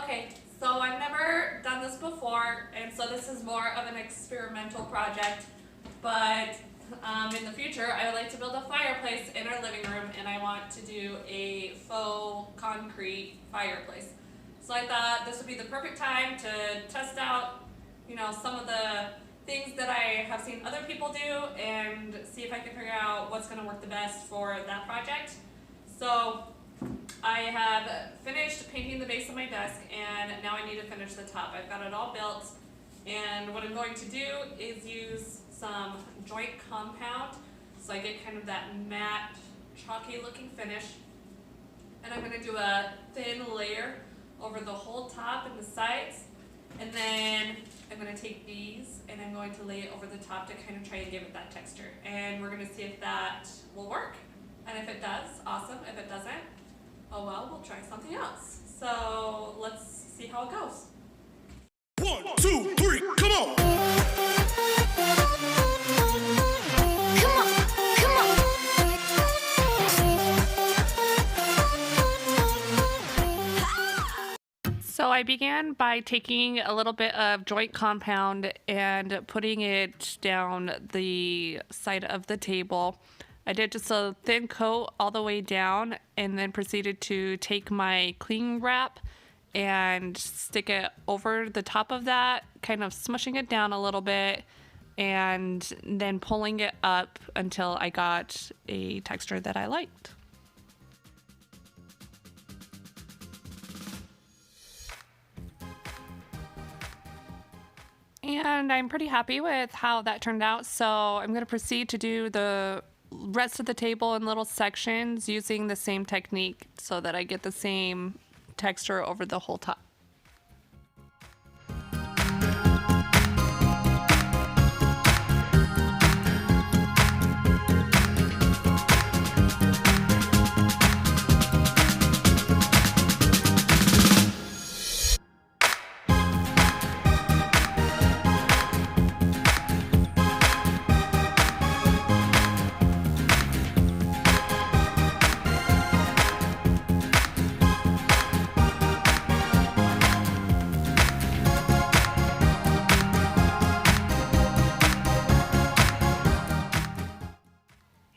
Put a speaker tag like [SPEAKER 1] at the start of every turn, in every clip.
[SPEAKER 1] Okay, so I've never done this before, and so this is more of an experimental project, but in the future I would like to build a fireplace in our living room, and I want to do a faux concrete fireplace. So I thought this would be the perfect time to test out, some of the things that I have seen other people do and see if I can figure out what's going to work the best for that project. So I have finished painting the base of my desk, and now I need to finish the top. I've got it all built, and what I'm going to do is use some joint compound so I get kind of that matte, chalky looking finish. And I'm going to do a thin layer over the whole top and the sides, and then I'm going to take these and I'm going to lay it over the top to kind of try and give it that texture. And we're going to see if that will work. And if it does, awesome. If it doesn't, oh well, we'll try something else. So let's see how it goes.
[SPEAKER 2] 1, 2, 3, come on!
[SPEAKER 1] So I began by taking a little bit of joint compound and putting it down the side of the table. I did just a thin coat all the way down, and then proceeded to take my cling wrap and stick it over the top of that, kind of smushing it down a little bit, and then pulling it up until I got a texture that I liked. And I'm pretty happy with how that turned out, so I'm going to proceed to do the rest of the table in little sections using the same technique so that I get the same texture over the whole top.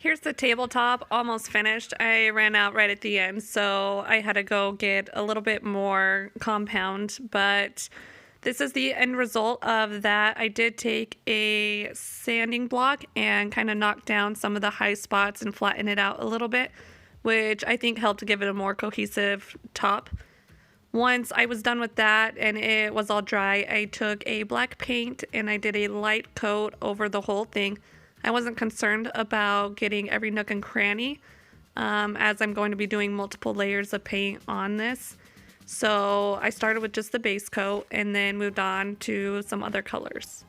[SPEAKER 1] Here's the tabletop, almost finished. I ran out right at the end, so I had to go get a little bit more compound, but this is the end result of that. I did take a sanding block and kind of knock down some of the high spots and flatten it out a little bit, which I think helped give it a more cohesive top. Once I was done with that and it was all dry, I took a black paint and I did a light coat over the whole thing. I wasn't concerned about getting every nook and cranny, as I'm going to be doing multiple layers of paint on this. So I started with just the base coat and then moved on to some other colors.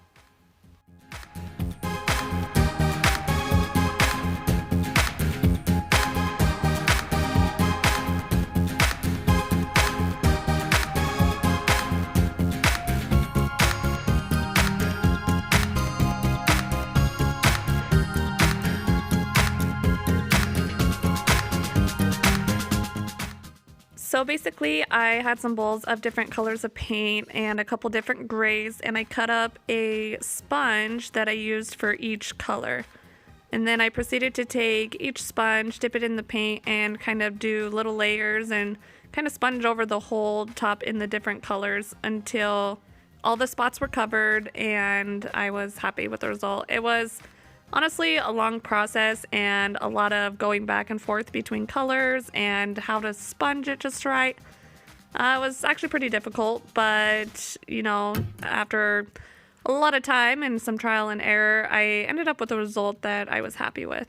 [SPEAKER 1] So basically I had some bowls of different colors of paint and a couple different grays, and I cut up a sponge that I used for each color. And then I proceeded to take each sponge, dip it in the paint, and kind of do little layers and kind of sponge over the whole top in the different colors until all the spots were covered and I was happy with the result. It was honestly a long process and a lot of going back and forth between colors and how to sponge it just right. It was actually pretty difficult, but after a lot of time and some trial and error, I ended up with a result that I was happy with.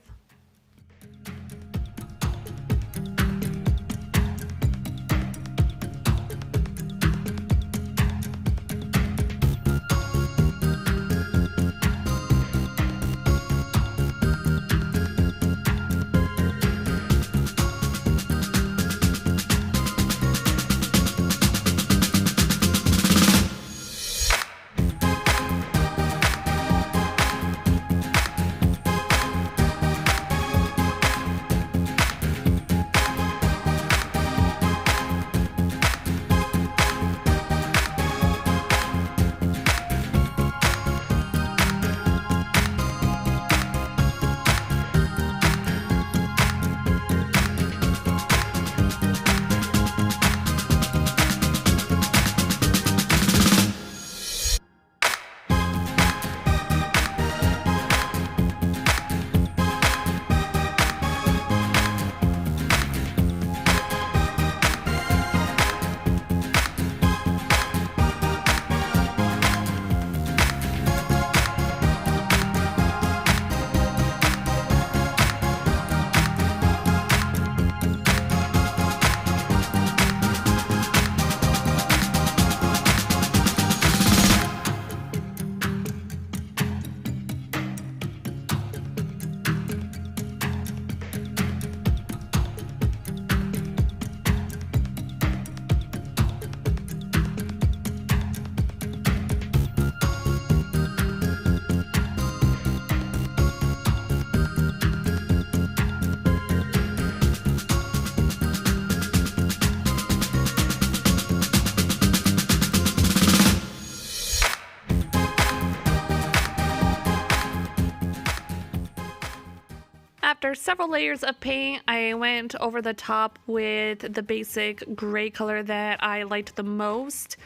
[SPEAKER 1] After several layers of paint, I went over the top with the basic gray color that I liked the most.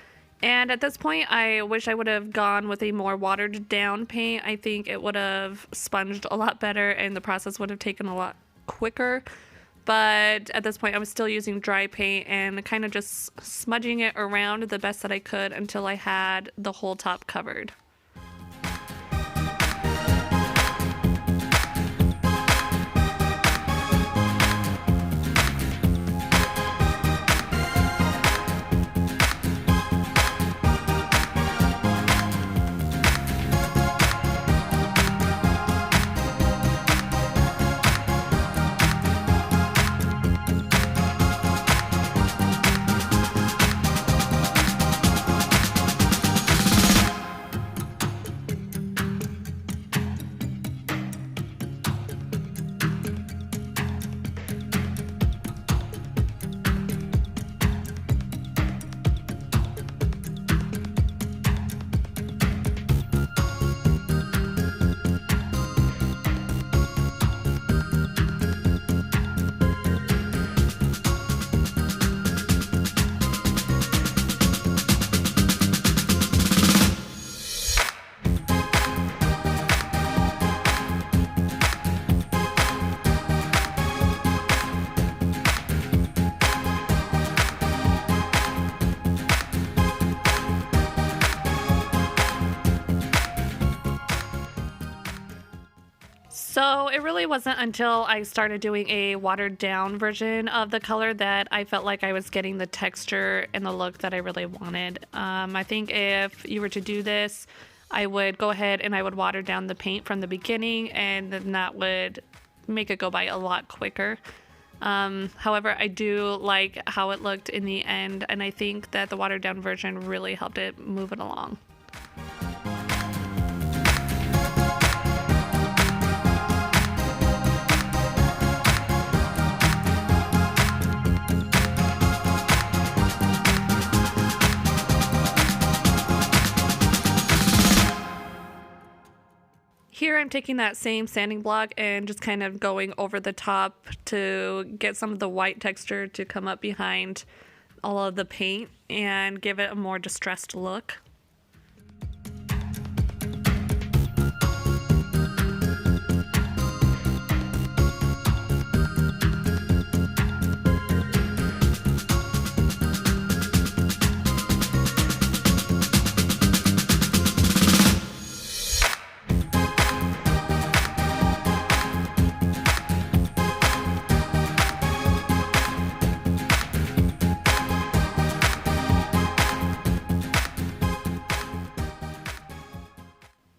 [SPEAKER 1] And at this point, I wish I would have gone with a more watered down paint. I think it would have sponged a lot better and the process would have taken a lot quicker. But at this point, I was still using dry paint and kind of just smudging it around the best that I could until I had the whole top covered. So it really wasn't until I started doing a watered down version of the color that I felt like I was getting the texture and the look that I really wanted. I think if you were to do this, I would go ahead and I would water down the paint from the beginning, and then that would make it go by a lot quicker. However, I do like how it looked in the end, and I think that the watered down version really helped it move it along. Here I'm taking that same sanding block and just kind of going over the top to get some of the white texture to come up behind all of the paint and give it a more distressed look.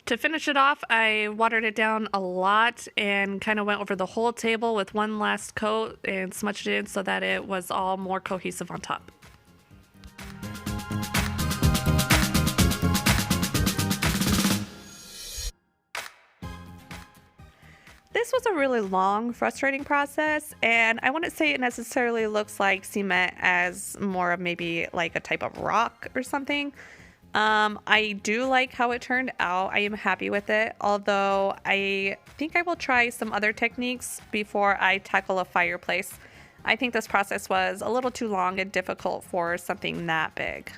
[SPEAKER 1] To finish it off, I watered it down a lot and kind of went over the whole table with one last coat and smudged it in so that it was all more cohesive on top. This was a really long, frustrating process, and I wouldn't say it necessarily looks like cement as more of maybe like a type of rock or something. I do like how it turned out. I am happy with it, although I think I will try some other techniques before I tackle a fireplace. I think this process was a little too long and difficult for something that big.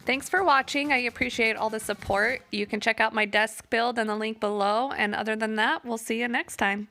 [SPEAKER 1] Thanks for watching. I appreciate all the support. You can check out my desk build in the link below, and other than that, we'll see you next time.